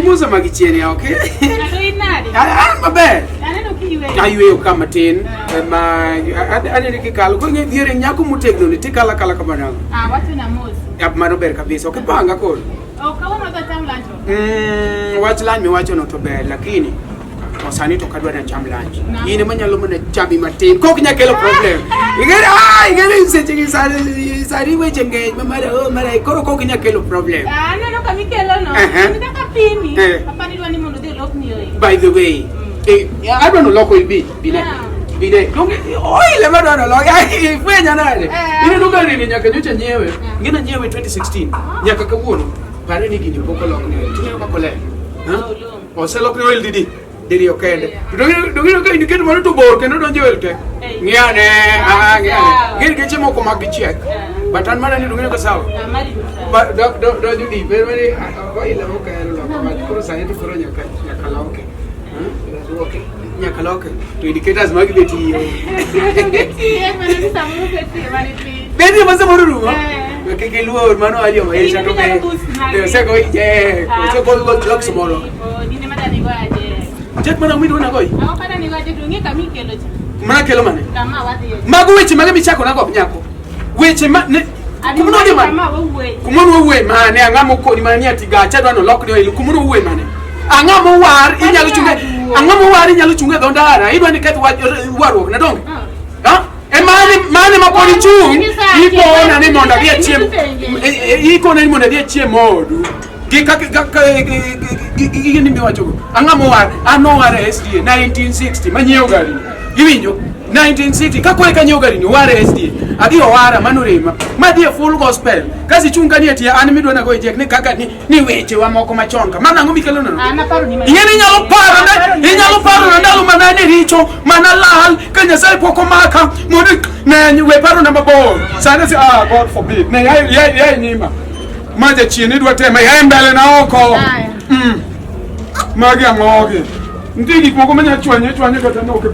Kimuza magicheni okay? Maber. Ayueyo kama tin ma anene kikalo ko nge diere nyako mutegno ni tikala kala kamano. Watu na mozi. Yap mano ber kabisa. Okipanga koro. Kawuono to cham lunch. Wach lunch miwacho no to ber lakini osani to kadwa na cham lunch. Yine manyalo mana chami matin. Kok nyakelo problem. Igere seche sari weche ngej mara koro kok nyakelo problem. No kamikelo no. Nitaka pini. Papa ni dwani mondo de lock ni oi. By the way, I don't know local be. Bine. Don't oil ever done a lot. Fue nyanare. Ine duka rini nyaka nyocha nyewe. Ngina nyewe 2016. Nyaka kawuono. Pare ni gini poko lock ni oi. Tunyo kakole. Ose lock ni oi didi. Didi okende. Dogino ka indicate mano to bor kendo donjo elte. Ngiane. Ngiri keche moko mag check. Batan mana ni dogino ka sawa. But do judi very oil okay lo. Koro sani to koro nyaka loke. Okay. Nyakaloke to indicators magibeti beti masamuru keke luo mano alio maisha to be seko je to go clock tomorrow dine madani waje jet mana mwido na goi kana ni waje dungi kamikelo mana kelo mane kama wadi magu weche mage bichako na go nyako weche kumuno ni mane kumuno we mane angamo ko ni mane atiga chadwa no lock ni kumuno we mane angamo war inyalo chunge angamo wari nyalo chunga dondara idwa ni ket warok na donge mane maponi chung ipo na ni monda dia chiem iko na ni monda dia chiem modu gini miwacho angamo war ano war SDA 1960 manyeo gari iwinjo 1960 kako ka nyoga ni war SDA adio wara manorema madie full gospel kasi chunga ni ati an midwa na go jek ni kaka ni weche wa moko machonka mana ngomi kelo no paro ni yeni nyalo paro na ndalo manane richo manalal kanya sai poko maka modi na we paro na mabor sana si God forbid na ya nyima maje chini dwa tema ya mbele na oko magi amoge ndigi moko manya chwanye kata no ke